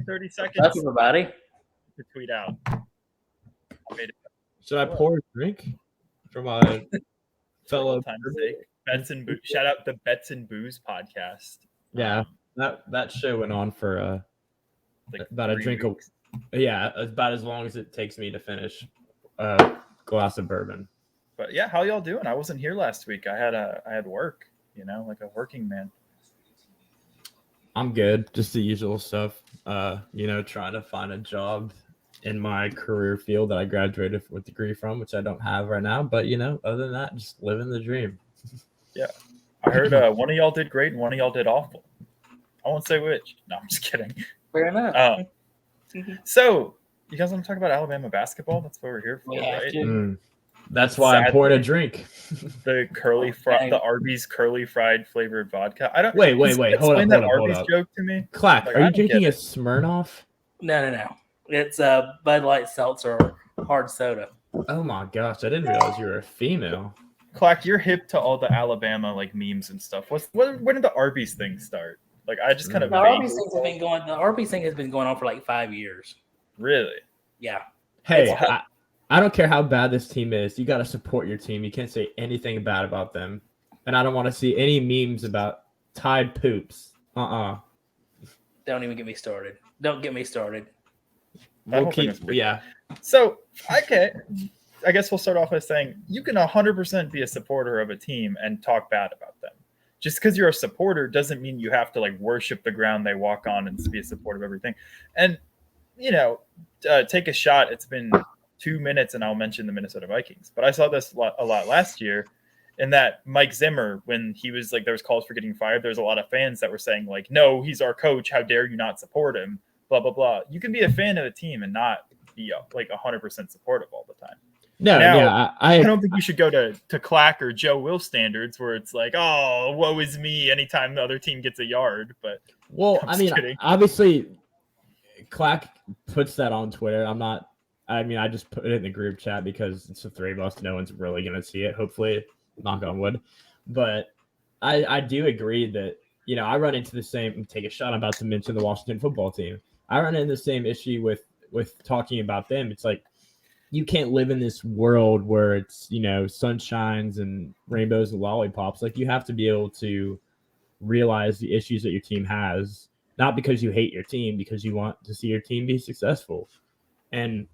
30 seconds. That's everybody. To tweet out. Should I pour a drink from my fellow? Bets and Booze. Shout out the Bets and Booze podcast. Yeah, that show went on for about a drink. About as long as it takes me to finish a glass of bourbon. But yeah, how y'all doing? I wasn't here last week. I had work. Like a working man. I'm good. Just the usual stuff. Trying to find a job in my career field that I graduated with a degree from, which I don't have right now. But, other than that, just living the dream. Yeah. I heard one of y'all did great and one of y'all did awful. I won't say which. No, I'm just kidding. Fair enough. So, you guys want to talk about Alabama basketball? That's what we're here for, right? That's why I'm pouring a drink. The Arby's curly fried flavored vodka. I don't. Wait. Hold up. Arby's joke to me. Clack, are you drinking a Smirnoff? No. It's a Bud Light seltzer hard soda. Oh my gosh, I didn't realize you were a female. Clack, you're hip to all the Alabama memes and stuff. When did the Arby's thing start? I just kind of. The Arby's thing has been going on for 5 years. Really? Yeah. Hey, I don't care how bad this team is. You got to support your team. You can't say anything bad about them. And I don't want to see any memes about Tide poops. Don't even get me started. Don't get me started. Yeah. So, okay. I guess we'll start off by saying you can 100% be a supporter of a team and talk bad about them. Just because you're a supporter doesn't mean you have to worship the ground they walk on and be a supporter of everything. And, take a shot. It's been 2 minutes and I'll mention the Minnesota Vikings. But I saw this a lot last year in that Mike Zimmer, when he was there was calls for getting fired, there's a lot of fans that were saying no, he's our coach. How dare you not support him? Blah, blah, blah. You can be a fan of a team and not be 100% supportive all the time. No, I don't think you should go to Clack or Joe Will standards where it's oh, woe is me anytime the other team gets a yard. But kidding. Obviously, Clack puts that on Twitter. I just put it in the group chat because it's the three of us. No one's really going to see it, hopefully, knock on wood. But I do agree that, I run into the same, take a shot, I'm about to mention the Washington football team. I run into the same issue with talking about them. It's you can't live in this world where it's, sunshines and rainbows and lollipops. You have to be able to realize the issues that your team has, not because you hate your team, because you want to see your team be successful. And,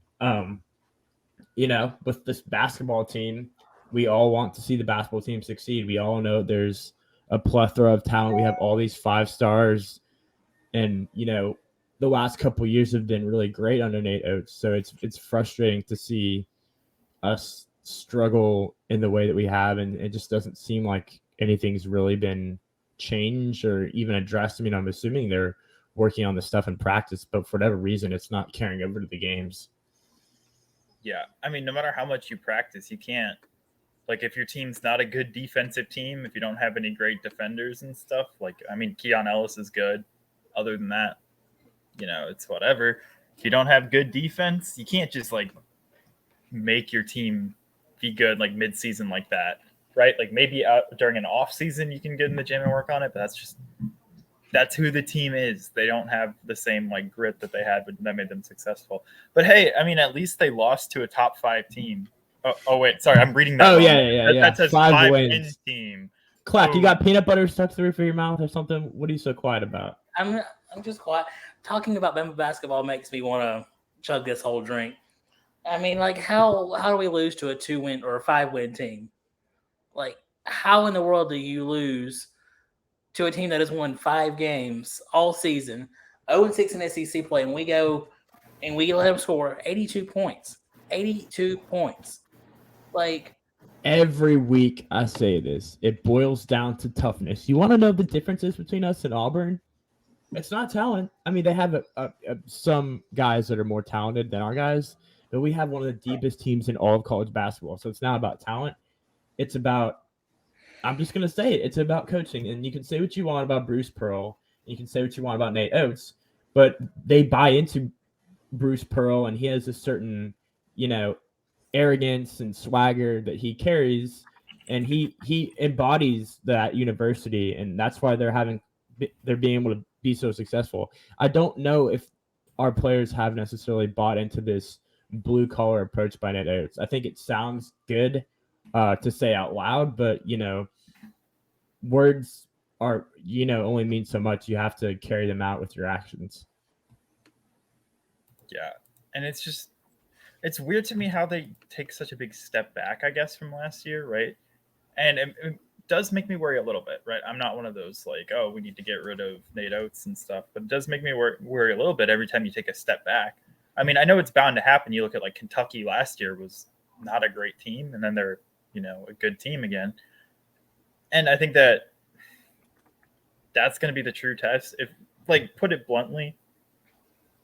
with this basketball team, we all want to see the basketball team succeed. We all know there's a plethora of talent. We have all these 5 stars, and, the last couple of years have been really great under Nate Oates. So it's frustrating to see us struggle in the way that we have. And it just doesn't seem like anything's really been changed or even addressed. I'm assuming they're working on this stuff in practice, but for whatever reason, it's not carrying over to the games. Yeah. No matter how much you practice, you can't, if your team's not a good defensive team, if you don't have any great defenders and stuff, Keon Ellis is good. Other than that, it's whatever. If you don't have good defense, you can't just make your team be good mid-season like that, right? Maybe during an off season you can get in the gym and work on it, but that's who the team is. They don't have the same grit that they had that made them successful. But hey, at least they lost to a top 5 team. Oh wait, sorry, I'm reading that. Oh yeah. That says 5 wins team. Clack, you got peanut butter stuck through for your mouth or something? What are you so quiet about? I'm just quiet. Talking about Bama basketball makes me want to chug this whole drink. How do we lose to a 2-win or a 5-win team? How in the world do you lose to a team that has won 5 games all season, 0-6 in SEC play, and we go and we let them score 82 points? 82 points. Every week I say this. It boils down to toughness. You want to know the differences between us and Auburn? It's not talent. They have some guys that are more talented than our guys, but we have one of the deepest teams in all of college basketball. So it's not about talent. It's about, I'm just going to say it, it's about coaching. And you can say what you want about Bruce Pearl. You can say what you want about Nate Oates, but they buy into Bruce Pearl, and he has a certain, arrogance and swagger that he carries, and he embodies that university, and that's why they're being able to be so successful. I don't know if our players have necessarily bought into this blue collar approach by Nate Oates. I think it sounds good to say out loud, but words are only mean so much. You have to carry them out with your actions. Yeah, and it's weird to me how they take such a big step back, I guess, from last year, right? And it does make me worry a little bit, right? I'm not one of those like, oh, we need to get rid of Nate Oates and stuff, but it does make me worry a little bit every time you take a step back. I mean, I know it's bound to happen. You look at like Kentucky last year was not a great team, and then they're a good team again. And I think that's going to be the true test. If, like, put it bluntly,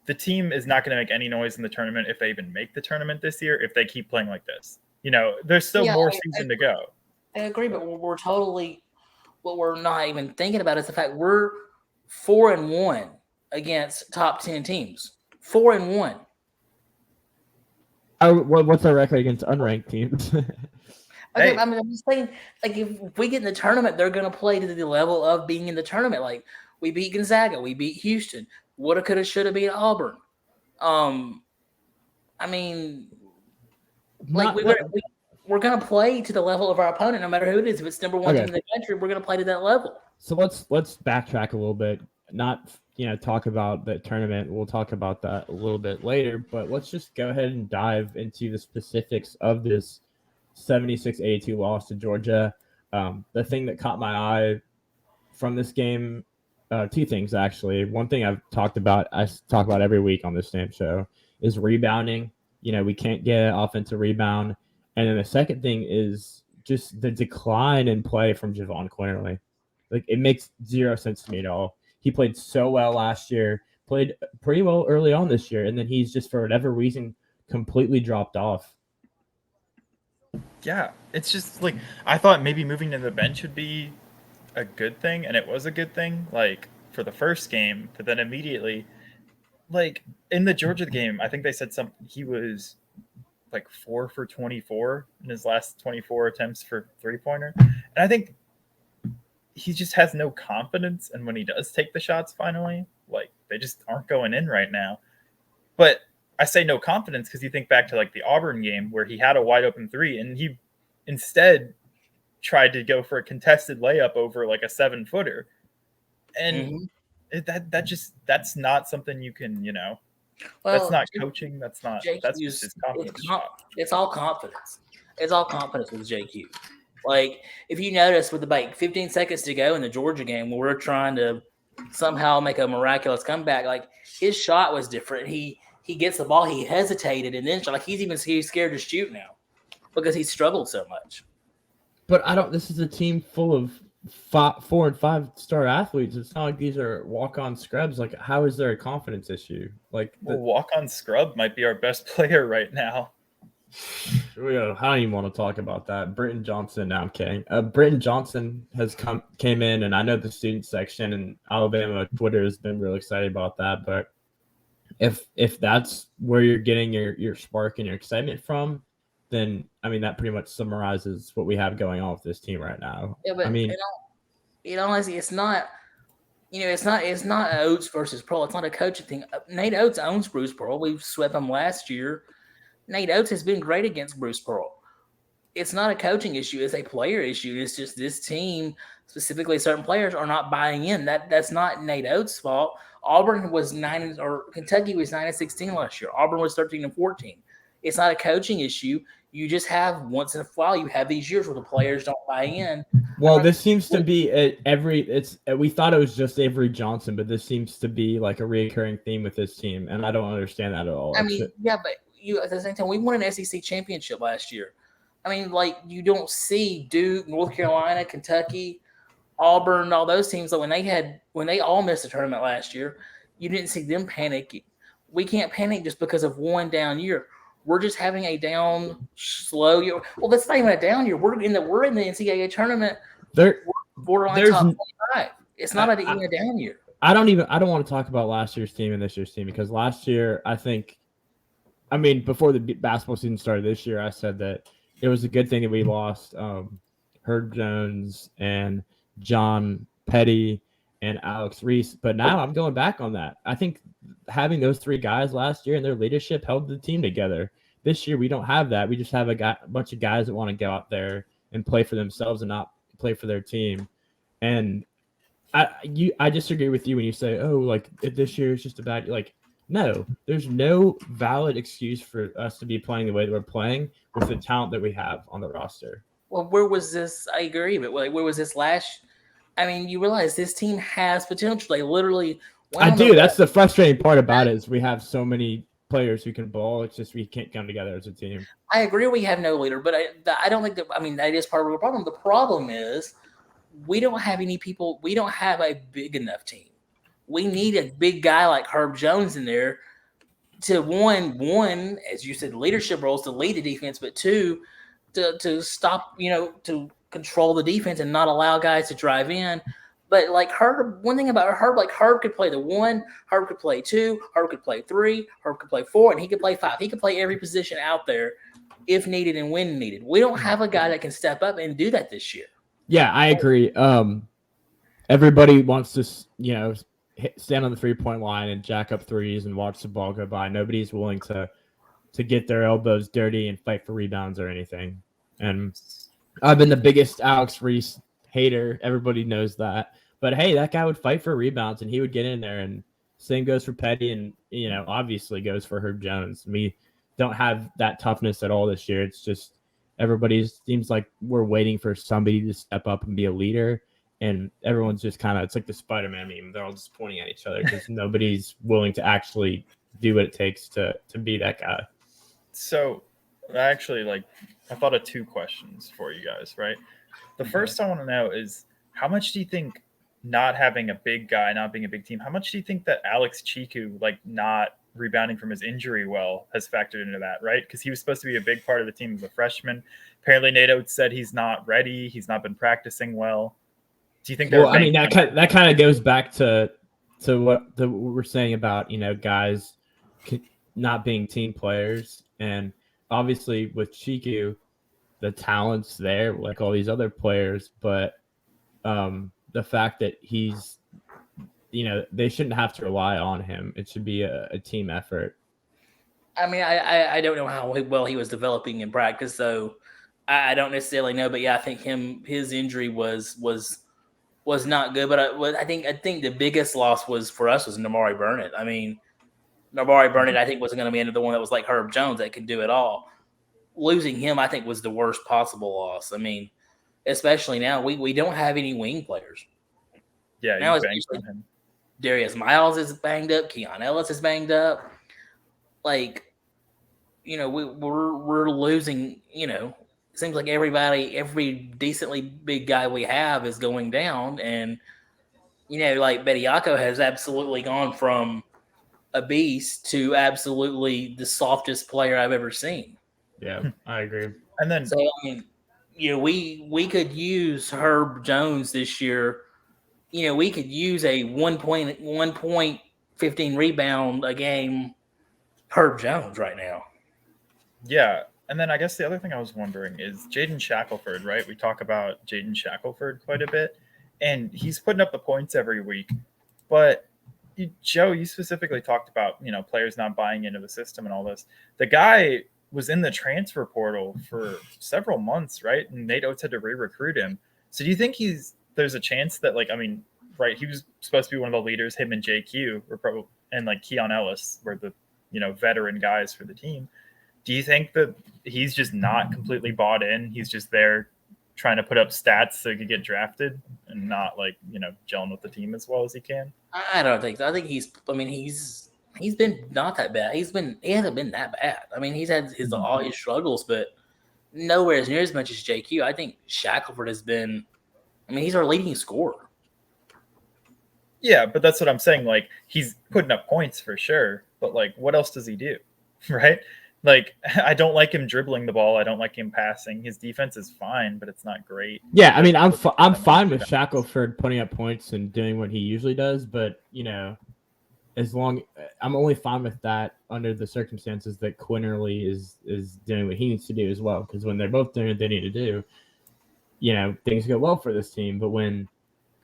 the team is not going to make any noise in the tournament if they even make the tournament this year if they keep playing like this. There's still more season to go. I agree, but what we're not even thinking about is the fact we're 4-1 against top 10 teams. 4-1. What's our record against unranked teams? Okay, hey. I'm just saying, like, if we get in the tournament, they're going to play to the level of being in the tournament. Like, we beat Gonzaga, we beat Houston, woulda, coulda, shoulda beat Auburn. I mean, like, we're going to play to the level of our opponent, no matter who it is. If it's number one team in the country, we're going to play to that level. So let's backtrack a little bit. Not talk about the tournament. We'll talk about that a little bit later. But let's just go ahead and dive into the specifics of this 76-82 loss to Georgia. The thing that caught my eye from this game, two things actually. One thing I talk about every week on this damn show is rebounding. We can't get offensive rebound. And then the second thing is just the decline in play from Javon Quinterly. Like, it makes zero sense to me at all. He played so well last year, played pretty well early on this year, and then he's just, for whatever reason, completely dropped off. Yeah, it's just like, I thought maybe moving to the bench would be a good thing, and it was a good thing, like, for the first game, but then immediately, like, in the Georgia game, I think they said he was like 4 for 24 in his last 24 attempts for three-pointer. And I think he just has no confidence, and when he does take the shots finally, like, they just aren't going in right now. But I say no confidence because you think back to like the Auburn game where he had a wide open three and he instead tried to go for a contested layup over like a 7-footer. And that's not something you can, that's not coaching. That's just his confidence. It's all confidence. It's all confidence with JQ. Like, if you notice with about 15 seconds to go in the Georgia game where we're trying to somehow make a miraculous comeback, like, his shot was different. He gets the ball, he hesitated, and then he's scared to shoot now because he struggled so much. But this is a team full of 4 and 5-star athletes. It's not like these are walk-on scrubs. Like, how is there a confidence issue? Like, walk-on scrub might be our best player right now. I don't even want to talk about that. Britton Johnson. No, I'm kidding. Britton Johnson came in, and I know the student section and Alabama Twitter has been really excited about that. But if that's where you're getting your spark and your excitement from, then that pretty much summarizes what we have going on with this team right now. Yeah, but honestly, it's not. It's not Oates versus Pearl. It's not a coaching thing. Nate Oates owns Bruce Pearl. We swept him last year. Nate Oates has been great against Bruce Pearl. It's not a coaching issue. It's a player issue. It's just this team, specifically certain players, are not buying in. That's not Nate Oates' fault. Kentucky was 9-16 last year. Auburn was 13-14. It's not a coaching issue. You just have once in a while, you have these years where the players don't buy in. Well, this seems to be we thought it was just Avery Johnson, but this seems to be like a recurring theme with this team, and I don't understand that at all. But at the same time, we won an SEC championship last year. You don't see Duke, North Carolina, Kentucky, Auburn, all those teams. Like when they all missed the tournament last year, you didn't see them panicking. We can't panic just because of one down year. We're just having a down, slow year. Well, that's not even a down year. We're in the NCAA tournament. We're borderline top 25. It's not even a down year. I don't want to talk about last year's team and this year's team because last year before the basketball season started this year, I said that it was a good thing that we lost Herb Jones and John Petty and Alex Reese. But now I'm going back on that. I think having those 3 guys last year and their leadership held the team together. This year we don't have that. We just have a bunch of guys that want to go out there and play for themselves and not play for their team. And I disagree with you when you say, oh, like this year is just a bad, like, no, there's no valid excuse for us to be playing the way that we're playing with the talent that we have on the roster. Well, where was this? I agree, but like, where was this last? I mean, you realize this team has potential. They literally. I do. That's the frustrating part about it is we have so many players who can ball. It's just we can't come together as a team. I agree we have no leader, but I don't think that. I mean, that is part of the problem. The problem is we don't have any people. We don't have a big enough team. We need a big guy like Herb Jones in there to one, as you said, leadership roles to lead the defense, but 2, to stop, to control the defense and not allow guys to drive in. But like Herb, one thing about Herb, like Herb could play the 1, Herb could play 2, Herb could play 3, Herb could play 4, and he could play 5. He could play every position out there if needed and when needed. We don't have a guy that can step up and do that this year. Yeah, I agree. Everybody wants to, stand on the 3-point line and jack up threes and watch the ball go by. Nobody's willing to get their elbows dirty and fight for rebounds or anything. And I've been the biggest Alex Reese hater. Everybody knows that. But hey, that guy would fight for rebounds and he would get in there. And same goes for Petty and, obviously goes for Herb Jones. We don't have that toughness at all this year. It's just everybody seems like we're waiting for somebody to step up and be a leader. And everyone's just kind of, it's like the Spider-Man meme. They're all just pointing at each other because nobody's willing to actually do what it takes to be that guy. So I thought of 2 questions for you guys, right? The first I want to know is how much do you think not having a big guy, not being a big team, how much do you think that Alex Chiku, like not rebounding from his injury well, has factored into that, right? Because he was supposed to be a big part of the team as a freshman. Apparently Nate Oates said he's not ready. He's not been practicing well. Do you think that? Well, I mean, that kind of goes back to what we're saying about, guys not being team players. And obviously with Chiku, the talent's there like all these other players, but the fact that he's, they shouldn't have to rely on him. It should be a team effort. I mean, I don't know how well he was developing in practice, though. I don't necessarily know, but yeah, I think his injury was not good. But I think the biggest loss was for us was Namari Burnett. I mean, Namari Burnett, I think, wasn't going to be another one that was like Herb Jones that could do it all. Losing him, I think, was the worst possible loss. I mean, especially now, we don't have any wing players. Yeah, now especially Darius Miles is banged up. Keon Ellis is banged up. Like, we're losing. It seems like every decently big guy we have is going down, and like Bediako has absolutely gone from a beast to absolutely the softest player I've ever seen. Yeah, I agree. And then, so I mean, we could use Herb Jones this year. We could use a 1 point, 15 rebound a game Herb Jones right now. Yeah. And then I guess the other thing I was wondering is Jayden Shackleford, right? We talk about Jayden Shackleford quite a bit, and he's putting up the points every week. But Joe, you specifically talked about, players not buying into the system and all this. The guy was in the transfer portal for several months, right? And Nate Oates had to re-recruit him. So do you think there's a chance that, right, he was supposed to be one of the leaders, him and JQ were probably, and like Keon Ellis were the, veteran guys for the team. Do you think that he's just not completely bought in? He's just there trying to put up stats so he could get drafted and not gelling with the team as well as he can? I don't think so. I think he's been not that bad. He hasn't been that bad. I mean, he's had all his struggles, but nowhere as near as much as JQ. I think Shackleford has been, he's our leading scorer. Yeah, but that's what I'm saying. Like, he's putting up points for sure, but what else does he do? Right? I don't like him dribbling the ball. I don't like him passing. His defense is fine, but it's not great. Yeah, I'm fine with Shackleford putting up points and doing what he usually does, but I'm only fine with that under the circumstances that Quinterly is doing what he needs to do as well. Because when they're both doing what they need to do, things go well for this team. But when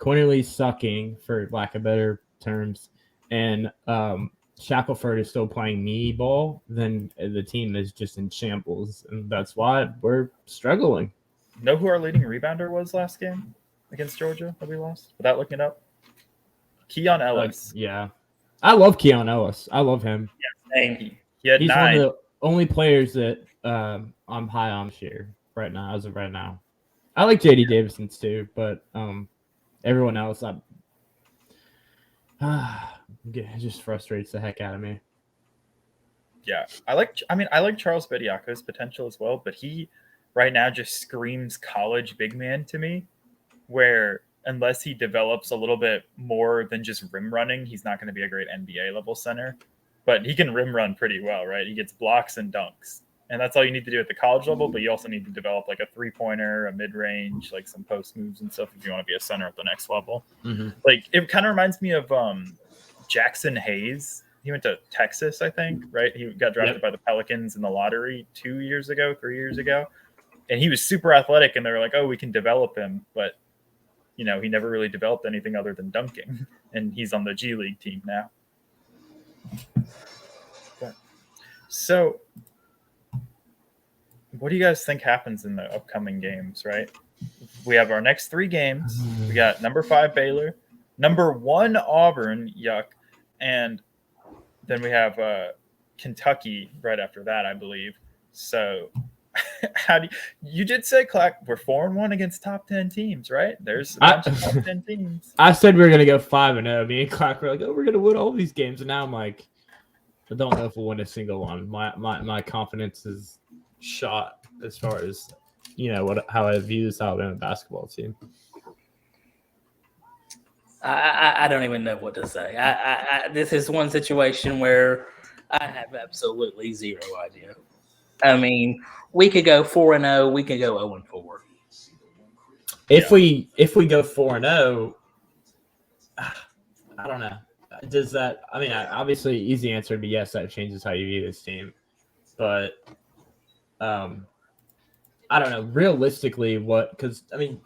Cornelius sucking, for lack of better terms, and Shackleford is still playing knee ball, then the team is just in shambles, and that's why we're struggling. Know who our leading rebounder was last game against Georgia that we lost? Without looking it up, Keon Ellis. Yeah, I love Keon Ellis. I love him. Same. He had He's 9. one of the only players that I'm high on this year right now, as of right now. I like JD Davison's too, but everyone else, it just frustrates the heck out of me. Yeah, I like Charles Bediako's potential as well, but he right now just screams college big man to me, where unless he develops a little bit more than just rim running, he's not going to be a great NBA level center. But he can rim run pretty well, right? He gets blocks and dunks. And that's all you need to do at the college level, but you also need to develop like a 3-pointer, a mid-range, like some post moves and stuff if you want to be a center at the next level. Mm-hmm. Like it kind of reminds me of Jackson Hayes. He went to Texas, I think, right? He got drafted by the Pelicans in the lottery 3 years ago. And he was super athletic, and they were like, oh, we can develop him. But, he never really developed anything other than dunking. And he's on the G League team now. So what do you guys think happens in the upcoming games, right? We have our next 3 games. We got number 5 Baylor, number 1 Auburn, yuck, and then we have Kentucky right after that, I believe. So you did say, Clack, we're 4-1 against top 10 teams, right? There's a bunch of top 10 teams. I said we were gonna go 5-0. Me and Clack were like, oh, we're gonna win all these games, and now I'm like, I don't know if we'll win a single one. My confidence is shot as far as how I view this Alabama basketball team. I don't even know what to say. This is one situation where I have absolutely zero idea. I mean, we could go 4-0. We could go 0-4. If we go 4-0, I don't know. Does that? I mean, obviously, easy answer would be yes. That changes how you view this team, but I don't know. Realistically, because I mean,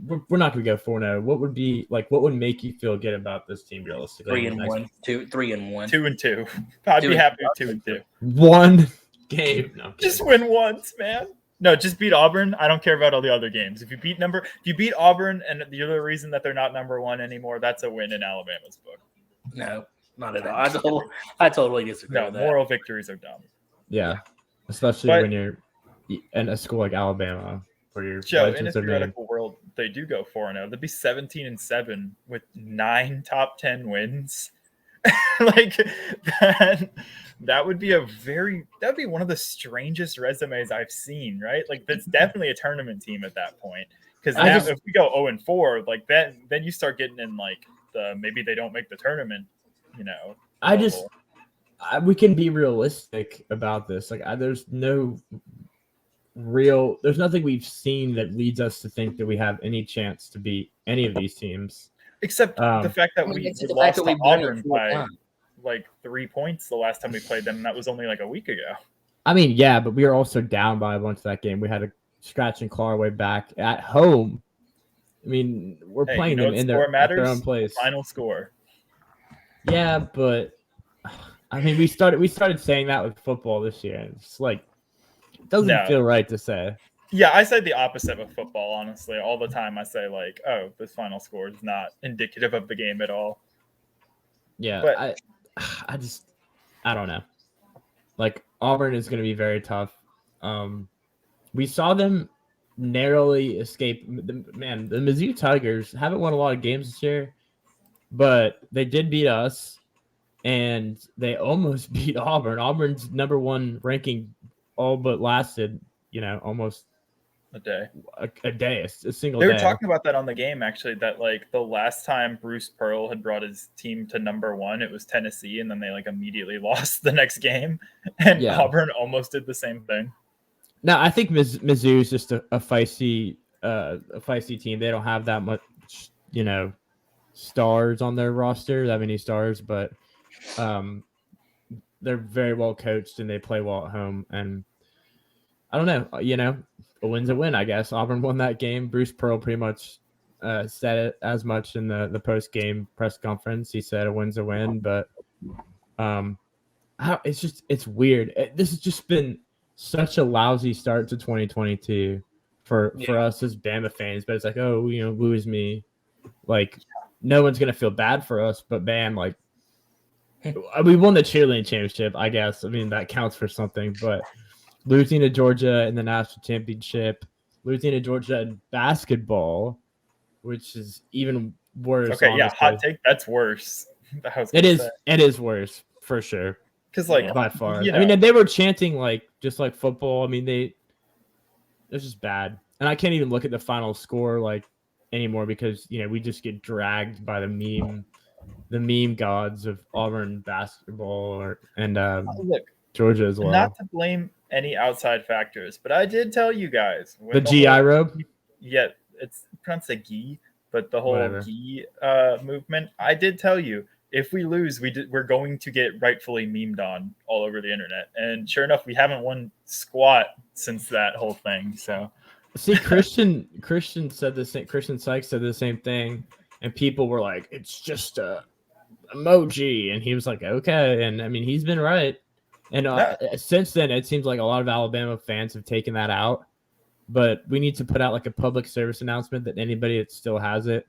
we're not going to go 4-0. What would be like? What would make you feel good about this team realistically? 3-1, 2-3-1, 2-2. I'd be happy with 2-2. One game. No, just win once, man. No, just beat Auburn. I don't care about all the other games. If you beat Auburn, and the other reason that they're not number 1 anymore, that's a win in Alabama's book. No, not at all. I totally disagree with that. Moral victories are dumb. Yeah, especially when you're in a school like Alabama, where you're in a theoretical world, they do go 4-0. They'd be 17-7 with 9 top 10 wins. Like that would be one of the strangest resumes I've seen, right? Like that's definitely a tournament team at that point. Because now if we go 0-4, like then you start getting in like maybe they don't make the tournament, we can be realistic about this. Like there's nothing we've seen that leads us to think that we have any chance to beat any of these teams. Except the fact that we lost to Auburn by like 3 points the last time we played them, and that was only like a week ago. I mean, yeah, but we were also down by a bunch of that game. We had to scratch and claw our way back at home. I mean, we're playing them in their own place. Final score. Yeah, but I mean, we started saying that with football this year. It's like it doesn't feel right to say. Yeah, I say the opposite with football. Honestly, all the time I say like, "Oh, this final score is not indicative of the game at all." Yeah, but I don't know. Like Auburn is going to be very tough. We saw them narrowly escape. The Mizzou Tigers haven't won a lot of games this year, but they did beat us, and they almost beat Auburn. Auburn's number 1 ranking all but lasted, almost a day. A single day. They were talking about that on the game, actually, that like the last time Bruce Pearl had brought his team to number 1, it was Tennessee, and then they like immediately lost the next game, and Auburn almost did the same thing. No, I think Mizzou is just a feisty team. They don't have that much, stars on their roster, that many stars, but they're very well coached and they play well at home. And I don't know, a win's a win, I guess. Auburn won that game. Bruce Pearl pretty much said it as much in the post game press conference. He said a win's a win, but it's weird. This has just been such a lousy start to 2022 for us as Bama fans. But it's like, oh, lose me. Like, no one's gonna feel bad for us, but Bam, like, we won the cheerleading championship, I guess. I mean, that counts for something. But losing to Georgia in the national championship, losing to Georgia in basketball, which is even worse. Okay, honestly. yeah, hot take. That's worse. It is worse for sure. Because by far, I mean, they were chanting like just like football. I mean, it's just bad, and I can't even look at the final score like anymore because we just get dragged by the meme gods of Auburn basketball and look, Georgia as well. Not to blame any outside factors, but I did tell you guys the GI robe. Yeah, it's pronounced a gi, but the whole gi movement. I did tell you if we lose, we're going to get rightfully memed on all over the internet, and sure enough, we haven't won squat since that whole thing. So, see, Christian said the same. Christian Sykes said the same thing, and people were like, "It's just a emoji," and he was like, "Okay," and I mean, he's been right. And since then, it seems like a lot of Alabama fans have taken that out. But we need to put out like a public service announcement that anybody that still has it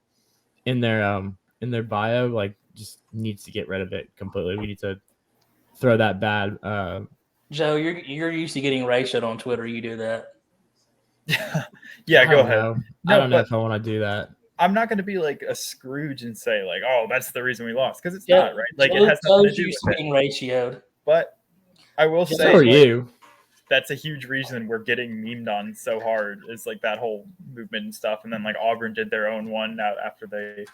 in their bio, like, just needs to get rid of it completely. We need to throw that bad. Joe, you're used to getting ratioed on Twitter. You do that. Yeah, go ahead. I don't know if I want to do that. I'm not going to be like a Scrooge and say like, "Oh, that's the reason we lost," because it's not, right? Like, it has nothing to do with getting ratioed. But I will say, so are you. That's a huge reason we're getting memed on so hard. Is like that whole movement and stuff, and then like Auburn did their own one after I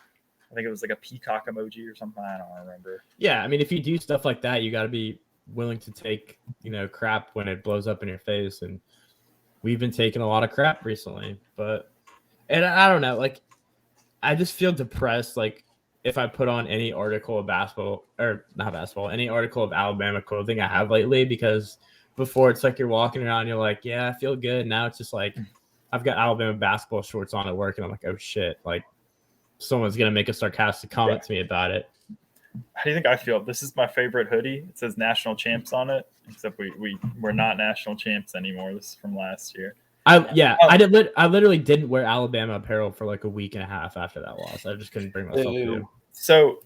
think it was like a peacock emoji or something. I don't remember. Yeah, I mean, if you do stuff like that, you got to be willing to take crap when it blows up in your face, and we've been taking a lot of crap recently. And I don't know, like, I just feel depressed. Like, if I put on any article of any article of Alabama clothing I have lately, because before it's like you're walking around, you're like, yeah, I feel good. Now it's just like I've got Alabama basketball shorts on at work, and I'm like, oh shit, like someone's gonna make a sarcastic comment to me about it. How do you think I feel? This is my favorite hoodie. It says national champs on it, except we're not national champs anymore. This is from last year. I literally didn't wear Alabama apparel for like a week and a half after that loss. I just couldn't bring myself to do. So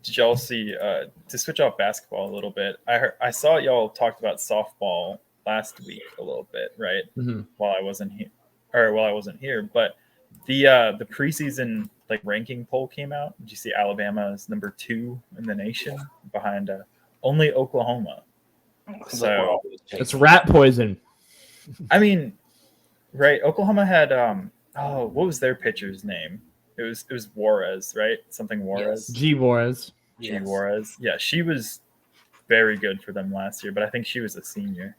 did y'all see, to switch off basketball a little bit, I saw y'all talked about softball last week a little bit, right? Mm-hmm. While I wasn't here, but the preseason like ranking poll came out. Did you see Alabama is number 2 in the nation behind only Oklahoma? So it's rat poison. I mean, right? Oklahoma had what was their pitcher's name? It was Juarez, right? Something Juarez. Yes. G. Juarez. Yeah, she was very good for them last year, but I think she was a senior.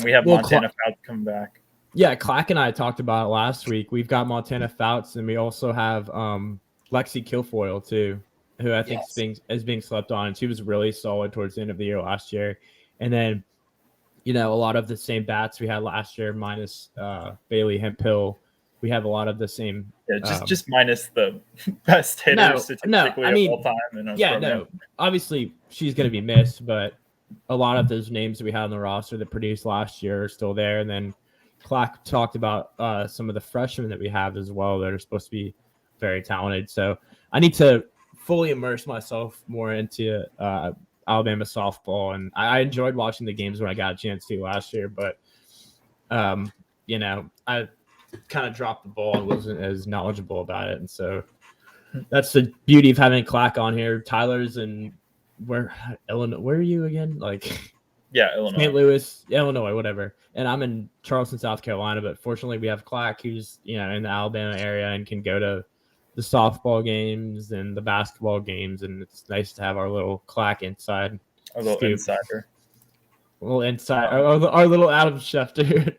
We have Montana Fouts come back. Yeah, Clack and I talked about it last week. We've got Montana Fouts, and we also have Lexi Kilfoyle too, who I think is being slept on. And she was really solid towards the end of the year last year. And then, a lot of the same bats we had last year, minus Bailey Hemphill. We have a lot of the same. Yeah, just minus the best hitters statistically of all time. Obviously, she's going to be missed, but a lot of those names that we had on the roster that produced last year are still there. And then Clack talked about some of the freshmen that we have as well that are supposed to be very talented. So I need to fully immerse myself more into Alabama softball. And I enjoyed watching the games when I got a chance to last year, but, I kind of dropped the ball and wasn't as knowledgeable about it. And so that's the beauty of having Clack on here. Tyler's in Illinois. Where are you again? Illinois. St. Louis, Illinois, whatever. And I'm in Charleston, South Carolina, but fortunately we have Clack who's, in the Alabama area and can go to the softball games and the basketball games. And it's nice to have our little Clack inside. Our little insider. Our little Adam Schefter.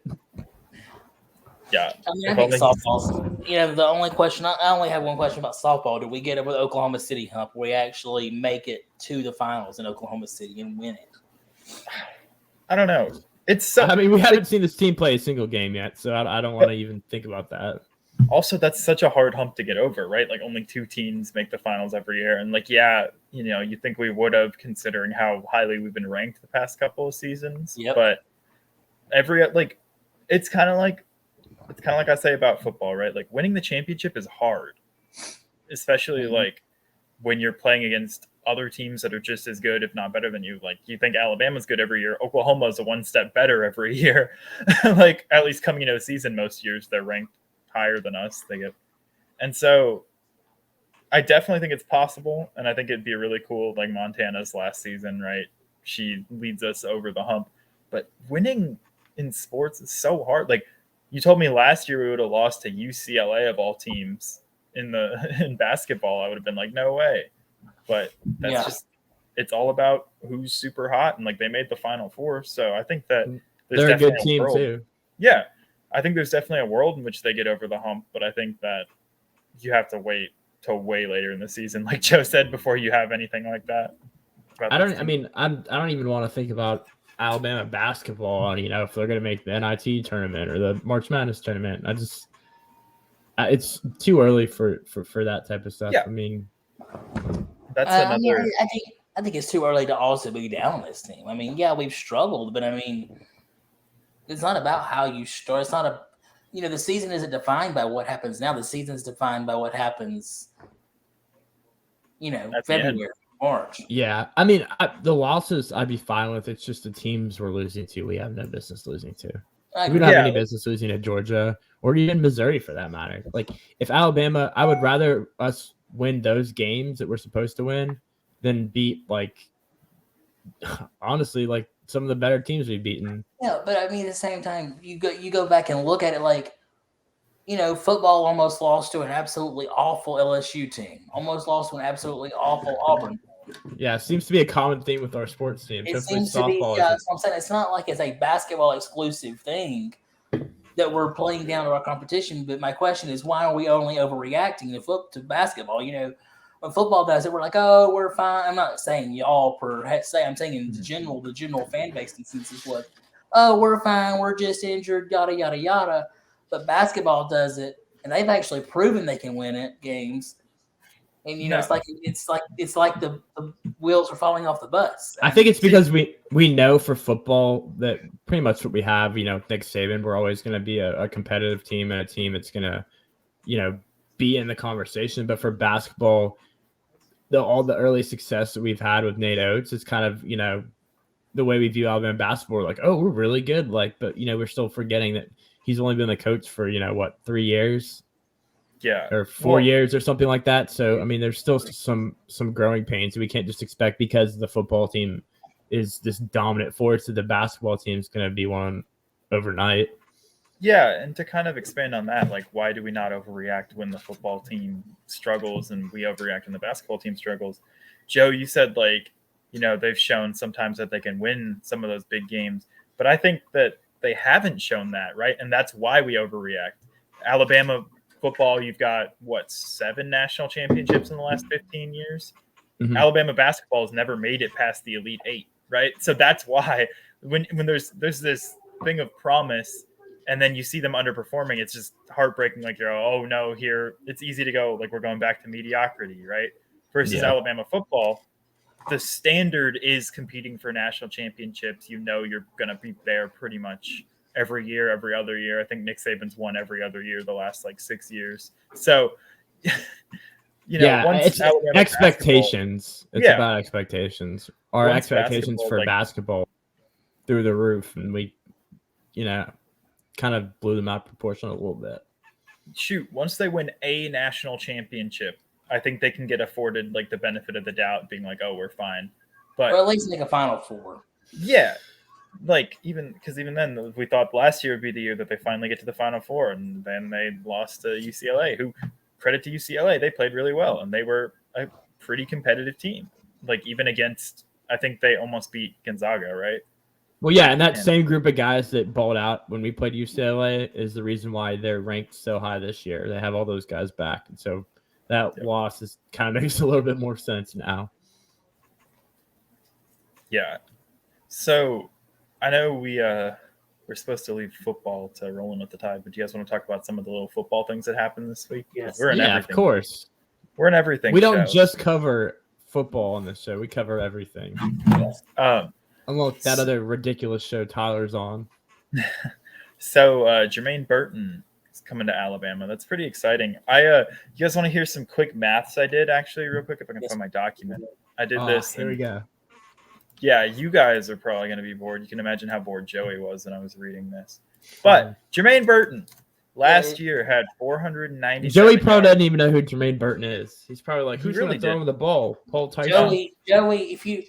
Yeah. I think softball. The only question, I only have one question about softball. Do we get it with Oklahoma City hump? We actually make it to the finals in Oklahoma City and win it? I don't know. We haven't seen this team play a single game yet, so I don't want to even think about that. also that's such a hard hump to get over, right? Like only 2 teams make the finals every year. And like, yeah, you think we would have considering how highly we've been ranked the past couple of seasons. Yep. But it's kind of like I say about football, right? Like winning the championship is hard, especially like when you're playing against other teams that are just as good, if not better than you. Like you think Alabama's good every year. Oklahoma's a one step better every year. Like at least coming into a season, most years they're ranked higher than us. And so I definitely think it's possible. And I think it'd be really cool. Like Montana's last season, right? She leads us over the hump, but winning in sports is so hard. Like you told me last year we would have lost to UCLA of all teams in basketball. I would have been like, no way. But that's just, it's all about who's super hot, and like they made the Final Four. So I think that they're a good team too. Yeah, I think there's definitely a world in which they get over the hump, but I think that you have to wait till way later in the season, like Joe said, before you have anything like that. I don't even want to think about Alabama basketball. If they're going to make the NIT tournament or the March Madness tournament. It's too early for that type of stuff. Yeah. I mean, that's another. I think it's too early to also be down on this team. I mean, yeah, we've struggled, but I mean, it's not about how you start. It's not the season isn't defined by what happens now. The season's defined by what happens, February, March. Yeah. I mean, the losses I'd be fine with. It's just the teams we're losing to. We have no business losing to. We don't have any business losing to Georgia or even Missouri for that matter. Like if Alabama, I would rather us win those games that we're supposed to win than beat honestly, like some of the better teams we've beaten. Yeah, but I mean at the same time, you go back and look at it like, football almost lost to an absolutely awful LSU team, almost lost to an absolutely awful Auburn. Yeah, it seems to be a common theme with our sports teams. It seems to be. Yeah, that's what I'm saying. It's not like it's a basketball exclusive thing that we're playing down to our competition. But my question is, why are we only overreacting to basketball? When football does it, we're like, oh, we're fine. I'm not saying y'all per se. I'm saying in general, the general fan base consensus was, oh, we're fine. We're just injured, yada, yada, yada. But basketball does it, and they've actually proven they can win it games. And it's like the wheels are falling off the bus. I think it's because we know for football that pretty much what we have. Nick Saban, we're always going to be a competitive team and a team that's going to, be in the conversation. But for basketball, all the early success that we've had with Nate Oates is kind of the way we view Alabama basketball. We're like, oh, we're really good. But we're still forgetting that he's only been the coach for 3 years. Yeah, or 4 years or something like that. So, I mean, there's still some growing pains. We can't just expect because the football team is this dominant force that the basketball team is going to be one overnight. Yeah, and to kind of expand on that, like, why do we not overreact when the football team struggles and we overreact when the basketball team struggles? Joe, you said, they've shown sometimes that they can win some of those big games, but I think that they haven't shown that, right? And that's why we overreact. Alabama football, you've got 7 national championships in the last 15 years. Mm-hmm. Alabama basketball has never made it past the Elite 8, right? So that's why when there's this thing of promise and then you see them underperforming, it's just heartbreaking. Like you're, oh no, here it's easy to go like we're going back to mediocrity, right? Versus Alabama football, the standard is competing for national championships. You're going to be there pretty much every year, every other year. I think Nick Saban's won every other year the last 6 years. So, once it's expectations. It's about expectations. Our expectations for basketball through the roof, and we, kind of blew them out proportionally a little bit. Shoot, once they win a national championship, I think they can get afforded the benefit of the doubt, being like, "Oh, we're fine," but or at least make a Final Four. Yeah. Even then, we thought last year would be the year that they finally get to the Final Four, and then they lost to UCLA, who, credit to UCLA, they played really well, and they were a pretty competitive team. Even against, I think they almost beat Gonzaga, right? Well, yeah, and that same group of guys that balled out when we played UCLA is the reason why they're ranked so high this year. They have all those guys back, and so that loss kind of makes a little bit more sense now. Yeah. So I know we we're supposed to leave football to Rolling with the Tide, but do you guys want to talk about some of the little football things that happened this week? Yes. We're in Yeah, everything. of course. We're in everything. We don't show. just cover football on this show. We cover everything. Unlike that other ridiculous show Tyler's on. So Jermaine Burton is coming to Alabama. That's pretty exciting. You guys want to hear some quick maths I did actually real quick if I can find my document. I did this. Here we go. Yeah, you guys are probably going to be bored. You can imagine how bored Joey was when I was reading this. But Jermaine Burton last year had 490. Joey probably doesn't even know who Jermaine Burton is. He's probably like, who's really going to throw him the ball? Paul Tyson. Joey, if you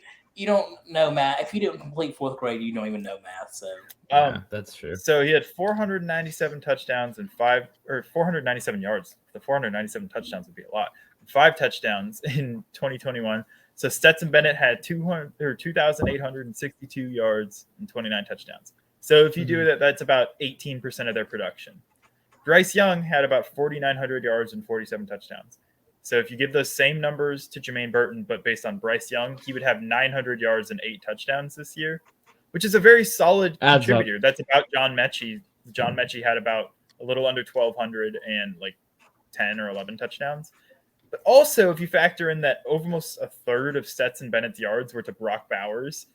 don't know math, if you didn't complete 4th grade, you don't even know math. So yeah, that's true. So he had 497 touchdowns and 497 yards. The 497 touchdowns would be a lot. 5 touchdowns in 2021. So Stetson Bennett had 2,862 yards and 29 touchdowns. So if you do that, that's about 18% of their production. Bryce Young had about 4,900 yards and 47 touchdowns. So if you give those same numbers to Jermaine Burton, but based on Bryce Young, he would have 900 yards and 8 touchdowns this year, which is a very solid contributor. That's about John Mechie. John Mechie had about a little under 1,200 and like 10 or 11 touchdowns. But also, if you factor in that almost a third of Stetson Bennett's yards were to Brock Bowers,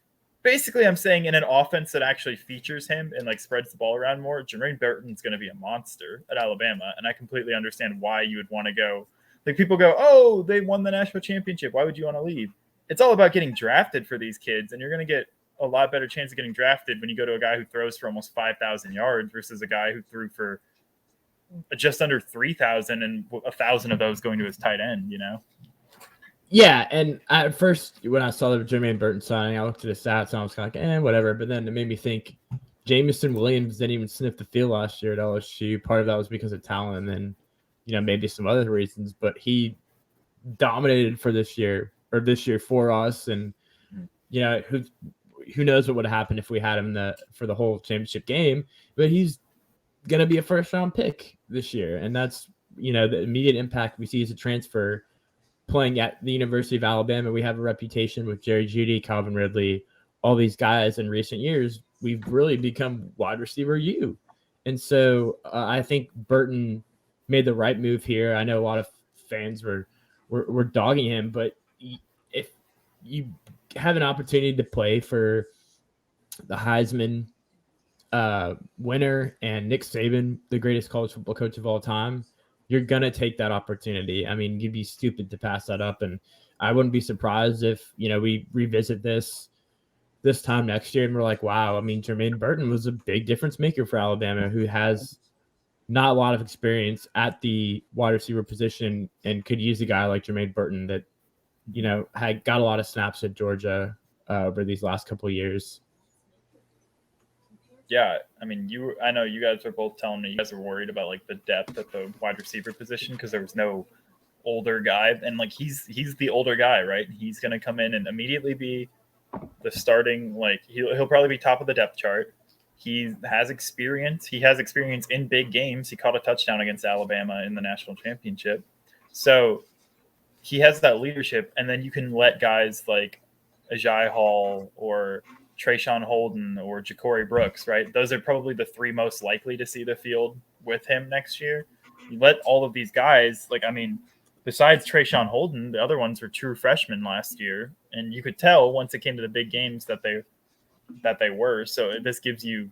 basically I'm saying in an offense that actually features him and like spreads the ball around more, Jermaine Burton's going to be a monster at Alabama. And I completely understand why you would want to go. Like people go, oh, they won the national championship. Why would you want to leave? It's all about getting drafted for these kids. And you're going to get a lot better chance of getting drafted when you go to a guy who throws for almost 5,000 yards versus a guy who threw for just under 3,000 and 1,000 of those going to his tight end, you know? Yeah, and at first when I saw the Jermaine Burton signing, I looked at the stats and I was kind of like, whatever. But then it made me think Jameson Williams didn't even sniff the field last year at LSU. Part of that was because of talent and then, maybe some other reasons. But he dominated for this year for us. And, who knows what would have happened if we had him for the whole championship game. But he's going to be a first-round pick this year. And that's, the immediate impact we see as a transfer. Playing at the University of Alabama, we have a reputation with Jerry Jeudy, Calvin Ridley, all these guys in recent years. We've really become wide receiver U. And so I think Burton made the right move here. I know a lot of fans were dogging him, but if you have an opportunity to play for the Heisman winner and Nick Saban, the greatest college football coach of all time, you're going to take that opportunity. I mean, you'd be stupid to pass that up. And I wouldn't be surprised if, we revisit this time next year and we're like, wow, I mean, Jermaine Burton was a big difference maker for Alabama, who has not a lot of experience at the wide receiver position and could use a guy like Jermaine Burton that, had got a lot of snaps at Georgia over these last couple of years. Yeah, I mean, I know you guys were both telling me you guys were worried about like the depth at the wide receiver position because there was no older guy, and like he's the older guy, right? He's gonna come in and immediately be the starting. Like he'll probably be top of the depth chart. He has experience. He has experience in big games. He caught a touchdown against Alabama in the national championship, so he has that leadership. And then you can let guys like Ajay Hall or Trayshawn Holden or Ja'Cory Brooks, right? Those are probably the 3 most likely to see the field with him next year. You let all of these guys, besides Trayshawn Holden, the other ones were true freshmen last year, and you could tell once it came to the big games that they were. So this gives you,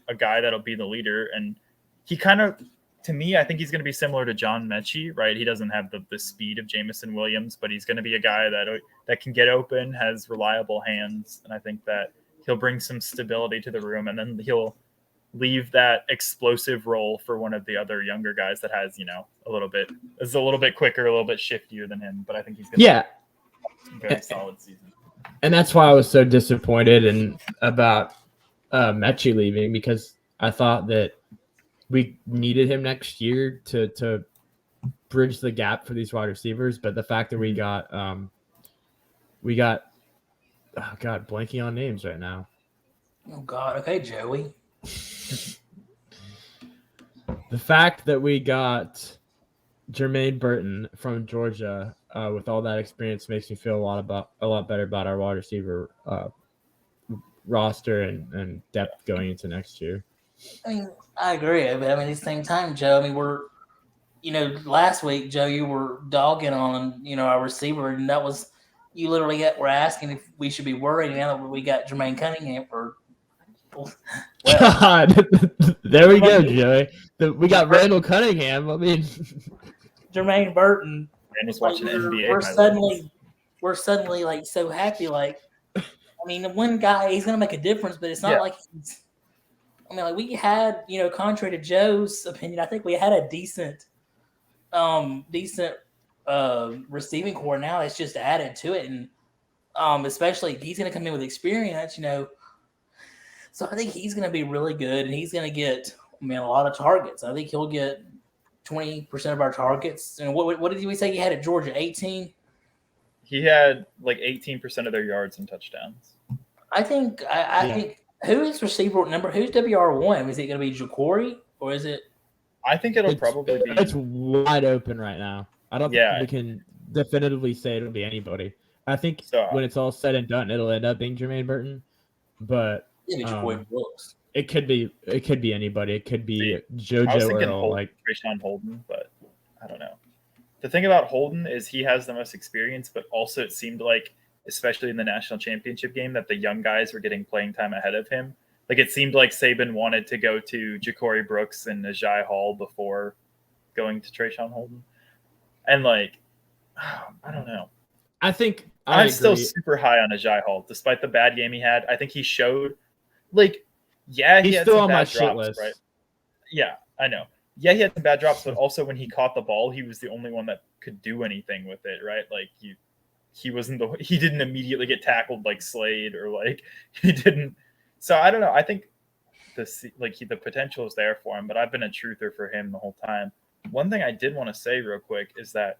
a guy that'll be the leader, and he kind of, to me, I think he's going to be similar to John Mechie, right? He doesn't have the speed of Jameson Williams, but he's going to be a guy that can get open, has reliable hands, and I think that he'll bring some stability to the room, and then he'll leave that explosive role for one of the other younger guys that has, is a little bit quicker, a little bit shiftier than him. But I think he's going to have a very solid season. And that's why I was so disappointed about Mechie leaving, because I thought that we needed him next year to bridge the gap for these wide receivers. But the fact that we got oh God, blanking on names right now. Oh God. Okay, Joey. The fact that we got Jermaine Burton from Georgia with all that experience makes me feel a lot better about our wide receiver roster and depth going into next year. I mean, I agree, but I mean, at the same time, Joe, I mean, last week, Joe, you were dogging on, our receiver, and that was, you literally were asking if we should be worried now that we got Jermaine Cunningham for, well, God, there we go, Joey. We got Randall Cunningham. I mean, Jermaine Burton. And was watching NBA. We're suddenly like so happy. Like, I mean, the one guy, he's gonna make a difference, but it's not like he's. I mean, like we had, contrary to Joe's opinion, I think we had a decent receiving core. Now it's just added to it, and especially he's going to come in with experience, So I think he's going to be really good, and he's going to get, a lot of targets. I think he'll get 20% of our targets. And what did we say he had at Georgia? 18. He had like 18% of their yards and touchdowns. I think. I think. Who is receiver number? Who's WR1? Is it going to be Ja'Cory or is it? I think it'll probably be. It's wide open right now. I don't think we can definitively say it'll be anybody. I think when it's all said and done, it'll end up being Jermaine Burton. But Ja'Cory Brooks. It could be anybody. It could be JoJo I was thinking Earl, like Trayshawn Holden, but I don't know. The thing about Holden is he has the most experience, but also it seemed like, especially in the national championship game, that the young guys were getting playing time ahead of him. Like it seemed like Saban wanted to go to Ja'Cory Brooks and Najee Hall before going to Trayshawn Holden. And like, I don't know. I think I'm still super high on Najee Hall, despite the bad game he had. I think he showed, like, he he's had still some on bad my drops, shit list. right? Yeah, I know. Yeah, he had some bad drops, but also when he caught the ball, he was the only one that could do anything with it, right? Like he didn't immediately get tackled like Slade, or like he didn't. So I don't know. I think the potential is there for him, but I've been a truther for him the whole time. One thing I did want to say real quick is that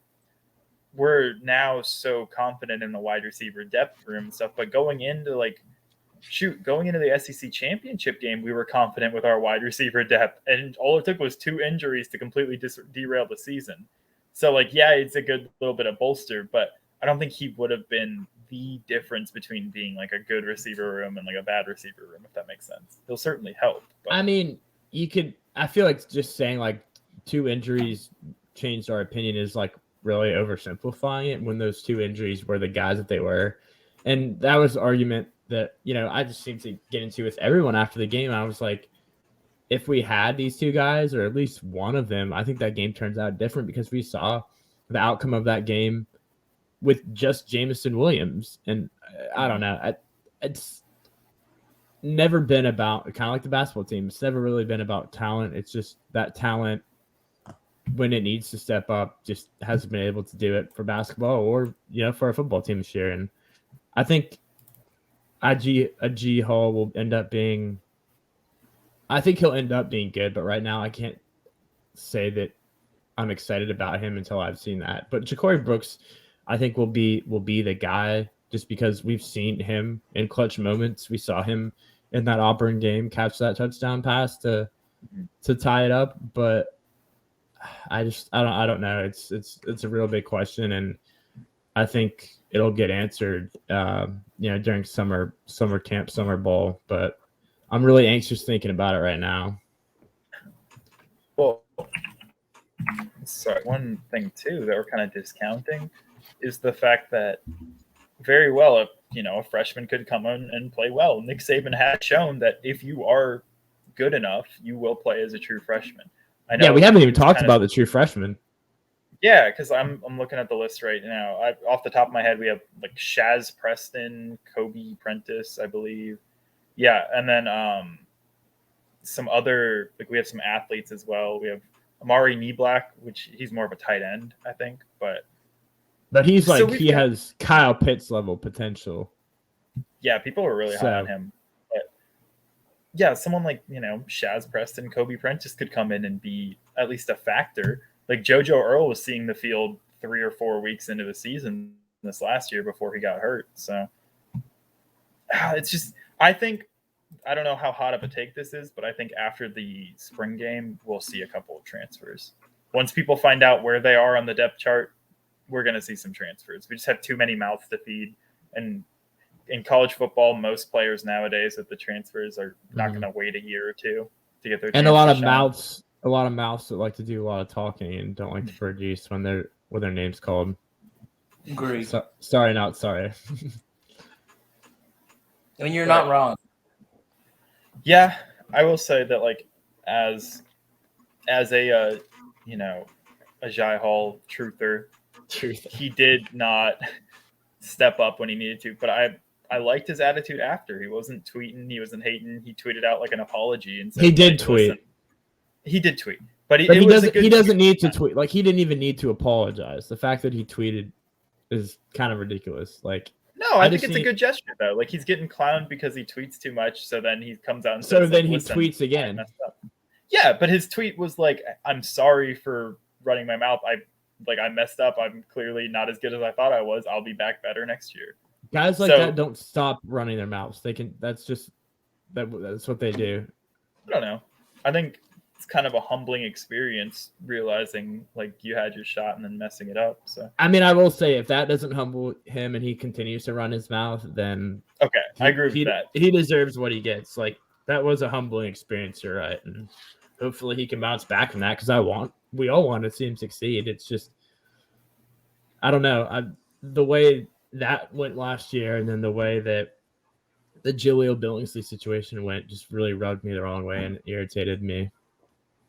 we're now so confident in the wide receiver depth room and stuff, but going into the SEC championship game, we were confident with our wide receiver depth, and all it took was 2 injuries to completely derail the season. So it's a good little bit of bolster, but I don't think he would have been the difference between being like a good receiver room and like a bad receiver room, if that makes sense. He'll certainly help. But. I mean, I feel like just saying like 2 injuries changed our opinion is like really oversimplifying it, when those 2 injuries were the guys that they were. And that was the argument that, I just seemed to get into with everyone after the game. I was like, if we had these 2 guys, or at least one of them, I think that game turns out different, because we saw the outcome of that game with just Jameson Williams. And I don't know. It's never been about, kind of like the basketball team, it's never really been about talent. It's just that talent, when it needs to step up, just hasn't been able to do it for basketball or, for a football team this year. And I think G Hall will end up being, I think he'll end up being good, but right now I can't say that I'm excited about him until I've seen that. But Ja'Cory Brooks, I think will be the guy, just because we've seen him in clutch moments. We saw him in that Auburn game catch that touchdown pass to tie it up, but I don't know. It's a real big question, and I think it'll get answered, during summer camp, summer ball. But I'm really anxious thinking about it right now. Well, sorry. One thing too that we're kind of discounting is the fact that very well, a freshman could come in and play well. Nick Saban has shown that if you are good enough, you will play as a true freshman. I know. Yeah, we haven't even talked about the true freshman. Yeah, because I'm looking at the list right now. Off the top of my head, we have like Shaz Preston, Kobe Prentice, I believe. Yeah, and then some other, like we have some athletes as well. We have Amari Kneeblack, which he's more of a tight end, I think, but he's like, he has Kyle Pitts level potential. Yeah, people are really high on him. But yeah, someone like, Shaz Preston, Kobe Prentice could come in and be at least a factor. Like JoJo Earl was seeing the field 3 or 4 weeks into the season this last year before he got hurt. So it's just, I don't know how hot of a take this is, but I think after the spring game, we'll see a couple of transfers. Once people find out where they are on the depth chart, we're going to see some transfers. We just have too many mouths to feed. And in college football, most players nowadays at the transfers are not going to wait a year or 2 to get their And a chance lot to of shine. mouths that like to do a lot of talking and don't like to produce when their name's called. Agree. Sorry, not sorry. I mean, you're not wrong. Yeah, I will say that like as a a Jai Hall truther, he did not step up when he needed to. But I liked his attitude after. He wasn't tweeting, he wasn't hating. He tweeted out like an apology and said, He did like, tweet. Listen. He did tweet, but he doesn't need to tweet. Like he didn't even need to apologize. The fact that he tweeted is kind of ridiculous. Like no, I think it's a good gesture though. Like he's getting clowned because he tweets too much, so then he comes out and says, then like, he Listen, tweets again. I messed up. Yeah, but his tweet was like, "I'm sorry for running my mouth. I messed up. I'm clearly not as good as I thought I was. I'll be back better next year." Guys like that don't stop running their mouths. They can. That's what they do. I don't know. I think it's kind of a humbling experience realizing like you had your shot and then messing it up. So I mean, I will say if that doesn't humble him and he continues to run his mouth, then okay, I agree with that. He deserves what he gets. Like that was a humbling experience, you're right, and hopefully he can bounce back from that because we all want to see him succeed. It's just I don't know. The way that went last year, and then the way that the Julio Billingsley situation went, just really rubbed me the wrong way and irritated me.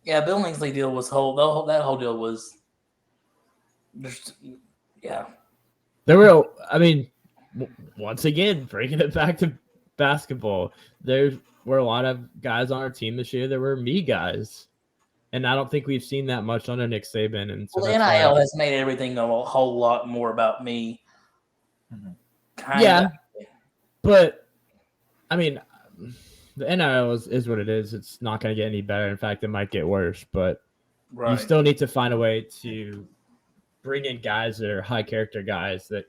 Yeah, Billingsley deal was that whole deal was just There were, I mean, once again, bringing it back to basketball, there were a lot of guys on our team this year that were me guys. And I don't think we've seen that much under Nick Saban. And so the NIL has made everything a whole lot more about me. Mm-hmm. Yeah. But, I mean, the NIL is what it is. It's not going to get any better. In fact, it might get worse. But you still need to find a way to bring in guys that are high character guys that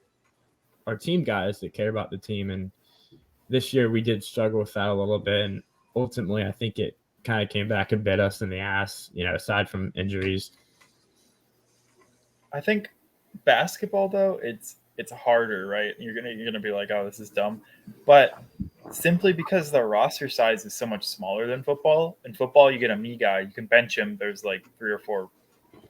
are team guys that care about the team. And this year we did struggle with that a little bit. And ultimately, I think it kind of came back and bit us in the ass, aside from injuries. I think basketball, though, it's harder, right? You're gonna be like, oh, this is dumb. But simply because the roster size is so much smaller than football. In football, you get a me guy. You can bench him. There's like 3 or 4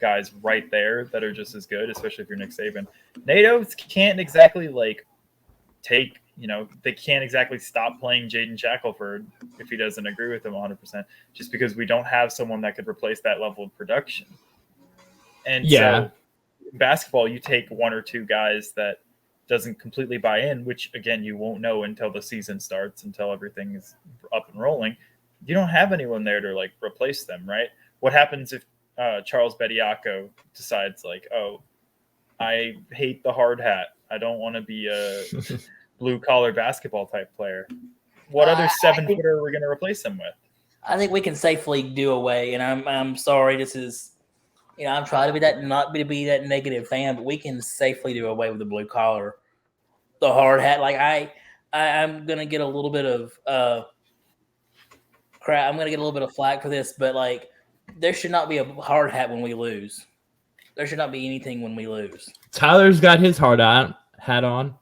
guys right there that are just as good, especially if you're Nick Saban. NATO's can't exactly like take, they can't exactly stop playing Jayden Shackleford if he doesn't agree with them 100%, just because we don't have someone that could replace that level of production. And so in basketball, you take 1 or 2 guys that doesn't completely buy in, which again, you won't know until the season starts, until everything is up and rolling. You don't have anyone there to like replace them, right? What happens if Charles Bediako decides like, oh, I hate the hard hat. I don't want to be a blue collar basketball type player. What other 7-footer are we going to replace him with? I think we can safely do away. And I'm sorry, this is, I'm trying to be that negative fan, but we can safely do away with the blue collar, the hard hat. Like I'm gonna get a little bit of crap. I'm gonna get a little bit of flack for this, but like there should not be a hard hat when we lose. There should not be anything when we lose. Tyler's got his hard hat on.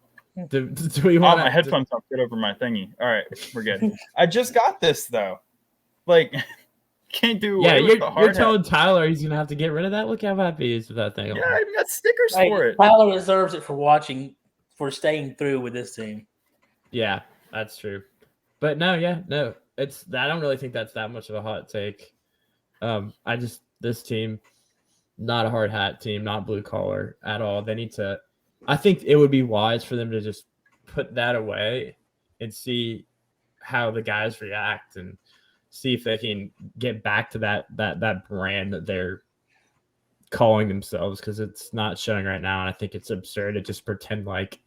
Do we want my headphones don't fit over my thingy. All right, we're good. I just got this though. Like, can't do away with the hard you're telling Tyler he's gonna have to get rid of that. Look how happy he is with that thing. Yeah, I got stickers for it. Tyler deserves it for staying through with this team. Yeah, that's true. But no, it's I don't really think that's that much of a hot take. This team, not a hard hat team, not blue collar at all. They need to. I think it would be wise for them to just put that away and see how the guys react and see if they can get back to that brand that they're calling themselves, because it's not showing right now. And I think it's absurd to just pretend like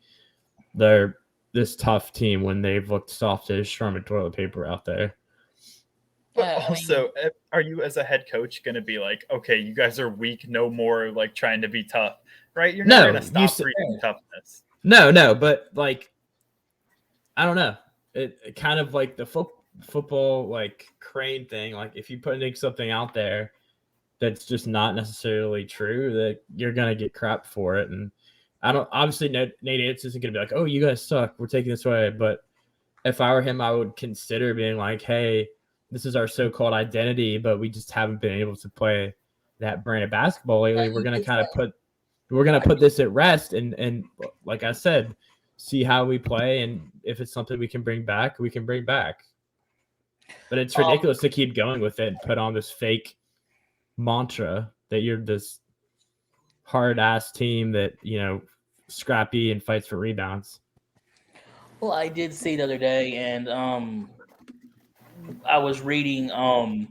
they're this tough team when they've looked soft as Charmin toilet paper out there. But also, are you as a head coach going to be like, okay, you guys are weak, no more like trying to be tough, right? You're never going to stop preaching toughness. No, but like, I don't know. It kind of like the football like crane thing. Like if you put something out there that's just not necessarily true, that you're going to get crap for it. And I don't, obviously Nate Yates isn't going to be like, oh, you guys suck, we're taking this away. But if I were him, I would consider being like, hey, this is our so-called identity, but we just haven't been able to play that brand of basketball lately. We're gonna put this at rest, and like I said, see how we play, and if it's something we can bring back, we can bring back. But it's ridiculous to keep going with it and put on this fake mantra that you're this hard-ass team that, scrappy and fights for rebounds. Well, I did see the other day, and I was reading the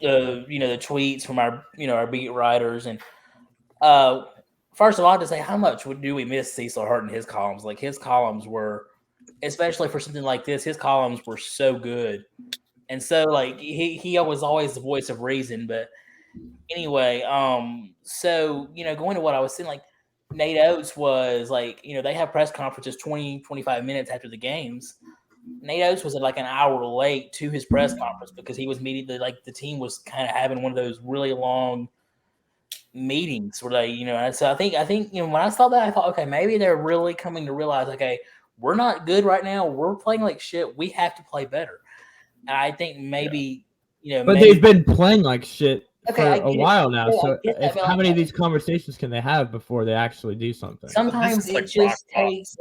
tweets from our beat writers, and first of all, I have to say, how much do we miss Cecil Hurt and his columns? Like, his columns were, especially for something like this, his columns were so good. And so, like, he was always the voice of reason. But anyway, so, going to what I was saying, like, Nate Oates was like, they have press conferences 20, 25 minutes after the games. Nate Oates was like an hour late to his press conference because he was meeting the team was kind of having one of those really long meetings where they, so I think when I saw that, I thought, okay, maybe they're really coming to realize, okay, we're not good right now. We're playing like shit. We have to play better. And I think maybe, but they've been playing like shit for a while now. Yeah, so how many of these conversations can they have before they actually do something? Sometimes it just takes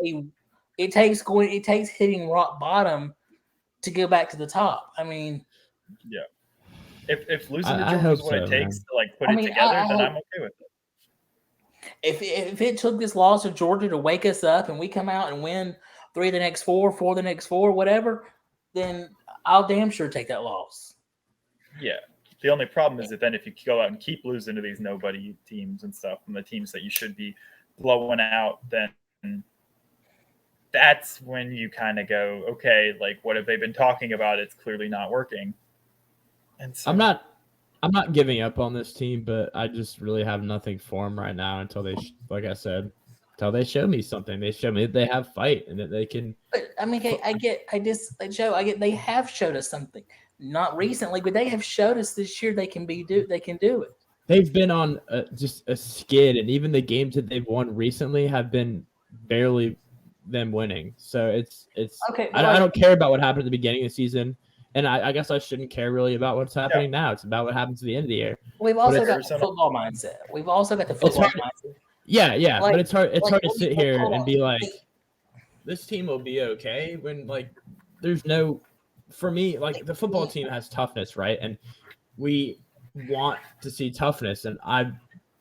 hitting rock bottom to go back to the top. I mean, yeah. If losing to Georgia is what it takes to put it together, then I'm okay with it. If it took this loss of Georgia to wake us up and we come out and win 3 of the next 4, 4 of the next 4, whatever, then I'll damn sure take that loss. Yeah. The only problem is that then if you go out and keep losing to these nobody teams and stuff, and the teams that you should be blowing out, then that's when you kind of go, okay, like, what have they been talking about? It's clearly not working. And so, I'm not giving up on this team, but I just really have nothing for them right now until they, like I said, until they show me something. They show me that they have fight and that they can. But I mean, they have showed us something. Not recently, but they have showed us this year they can do it. They've been on just a skid, and even the games that they've won recently have been barely them winning. So it's okay. I don't care about what happened at the beginning of the season, and I guess I shouldn't care really about what's happening now. It's about what happens at the end of the year. We've also got the football mindset. Mindset. Yeah, but it's hard. It's hard to sit here and be like, this team will be okay when there's no. For me, the football team has toughness, right? And we want to see toughness, and I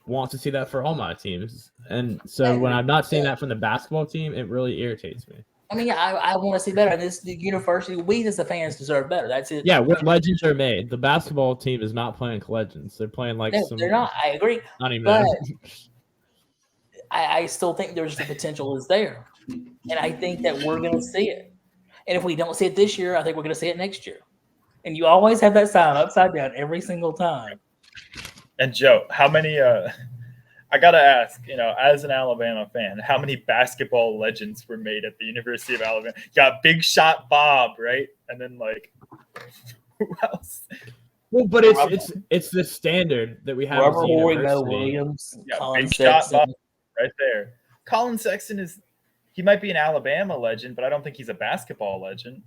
want to see that for all my teams. And so when I'm not seeing that from the basketball team, it really irritates me. I mean, I want to see better. And the university, we as the fans deserve better. That's it. Yeah, where legends are made. The basketball team is not playing legends. They're playing they're not. I agree. Not even. But I still think there's the potential is there, and I think that we're going to see it. And if we don't see it this year, I think we're going to see it next year. And you always have that sign upside down every single time. And Joe, how many? I gotta ask, as an Alabama fan, how many basketball legends were made at the University of Alabama? You got Big Shot Bob, right? And then who else? Well, but it's the standard that we have. Rubber Williams, yeah, Colin Big Sexton. Shot Bob, right there. Colin Sexton he might be an Alabama legend, but I don't think he's a basketball legend.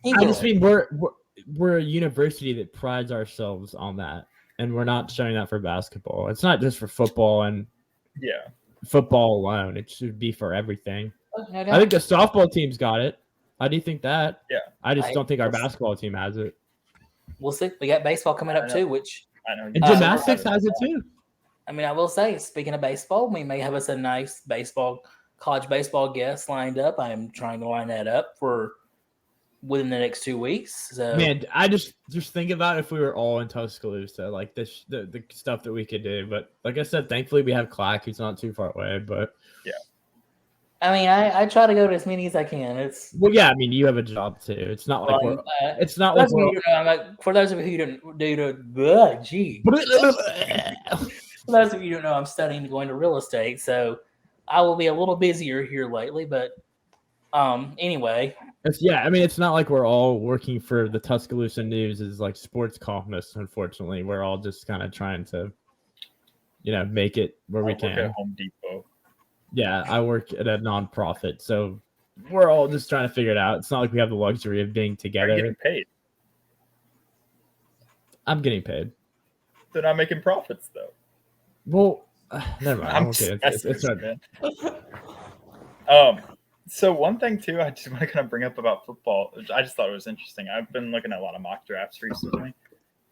I just mean we're a university that prides ourselves on that, and we're not showing that for basketball. It's not just for football and football alone. It should be for everything. I think the softball team's got it. How do you think that? Yeah, I just don't think our basketball team has it. We'll see. We got baseball coming up too, which I know. And gymnastics has it too. I mean, I will say, speaking of baseball, we may have us a nice college baseball guest lined up. I'm trying to line that up for within the next 2 weeks. So, man, I just think about if we were all in Tuscaloosa, the stuff that we could do. But like I said, thankfully we have Clack, who's not too far away. But yeah, I mean, I try to go to as many as I can. I mean, you have a job too. It's not like for those of you who don't for those of you who don't know, I'm studying to go into real estate, so I will be a little busier here lately, but anyway. It's not like we're all working for the Tuscaloosa News as sports columnists, unfortunately. We're all just kind of trying to, make it where we can. Work at Home Depot. Yeah, I work at a nonprofit, so we're all just trying to figure it out. It's not like we have the luxury of being together. Are you getting paid? I'm getting paid. They're not making profits though. Well, never mind. I I'm won't get just it. It's not man. So one thing too, I just want to kind of bring up about football. I just thought it was interesting. I've been looking at a lot of mock drafts recently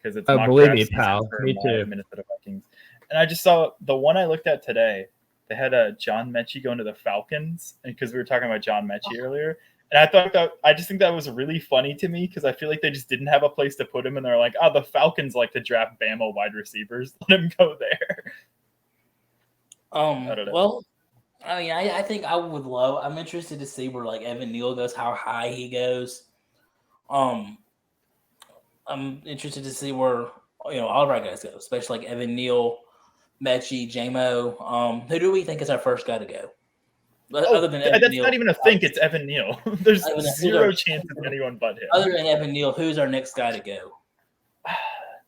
because it's mock believe draft me, season pal. for Me my too. Minnesota Vikings, and I just saw the one I looked at today. They had John Mechie going to the Falcons, and because we were talking about John Mechie earlier, and I just think that was really funny to me because I feel like they just didn't have a place to put him, and they're like, oh, the Falcons like to draft Bama wide receivers, let him go there. I don't know. Well, I mean, I think I would love. I'm interested to see where like Evan Neal goes, how high he goes. I'm interested to see where all of our guys go, especially like Evan Neal, Mechie, J-Mo. Who do we think is our first guy to go? Other than Evan that's Neal, not even a think. It's Evan Neal. There's Other than- zero chance it's anyone but him. Other than Evan Neal, who's our next guy to go?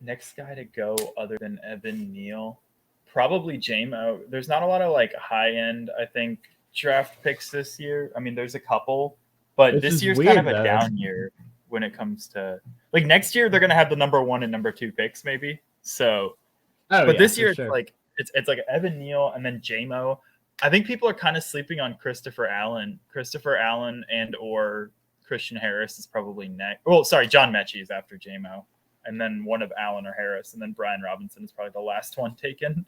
Next guy to go other than Evan Neal, probably J-Mo. There's not a lot of like high end, I think, draft picks this year. I mean, there's a couple, but Which this is year's weird, kind of a though. down year when it comes to like next year they're gonna have the number 1 and number 2 picks maybe. So, but this year sure. it's like Evan Neal and then J-Mo. I think people are kind of sleeping on Christopher Allen and or Christian Harris is probably next. Well, sorry, John Mechie is after J-Mo. And then one of Allen or Harris, and then Brian Robinson is probably the last one taken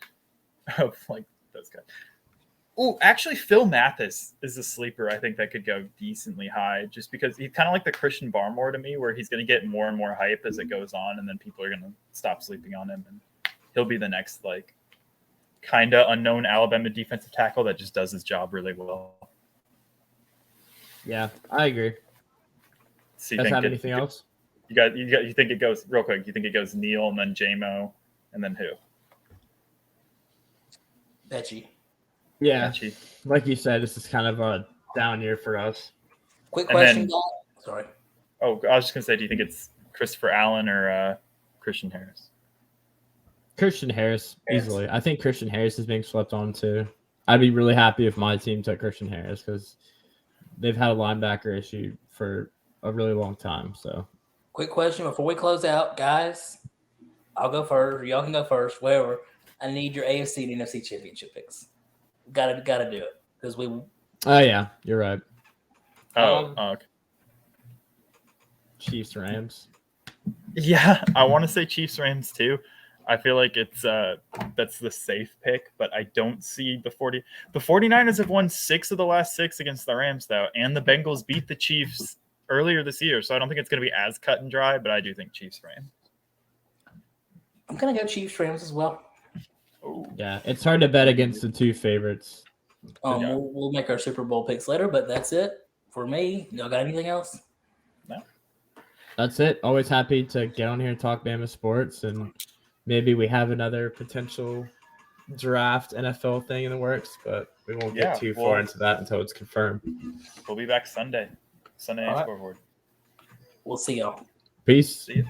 of like those guys. Oh, actually, Phil Mathis is a sleeper. I think that could go decently high, just because he's kind of like the Christian Barmore to me, where he's going to get more and more hype as it goes on, and then people are going to stop sleeping on him, and he'll be the next like kind of unknown Alabama defensive tackle that just does his job really well. Yeah, I agree. So Does have anything else? You think it goes real quick? You think it goes Neal and then J-Mo and then who? Mechie. Yeah, Mechie. like you said, this is kind of a down year for us. Quick And question, then- guys. Sorry. Oh, I was just gonna say, do you think it's Christopher Allen or Christian Harris? Christian Harris, easily. I think Christian Harris is being slept on too. I'd be really happy if my team took Christian Harris because they've had a linebacker issue for a really long time. So, Quick question before we close out, guys. I'll go first. Y'all can go first. Whatever. I need your AFC and NFC championship picks. Gotta do it because we. oh yeah, you're right. Okay. Chiefs Rams. Yeah, I want to say Chiefs Rams too. I feel like it's that's the safe pick, but I don't see the 49ers have won 6 of the last 6 against the Rams though, and the Bengals beat the Chiefs earlier this year, so I don't think it's going to be as cut and dry, but I do think Chiefs Rams. I'm gonna go Chiefs Rams as well. Ooh. Yeah, it's hard to bet against the two favorites. Yeah. We'll make our Super Bowl picks later, but that's it for me. Y'all got anything else? That's it. Always happy to get on here and talk Bama sports, and maybe we have another potential draft NFL thing in the works, but we won't get too far into that until it's confirmed. We'll be back Sunday All right. Scoreboard. We'll see y'all. Peace. See you.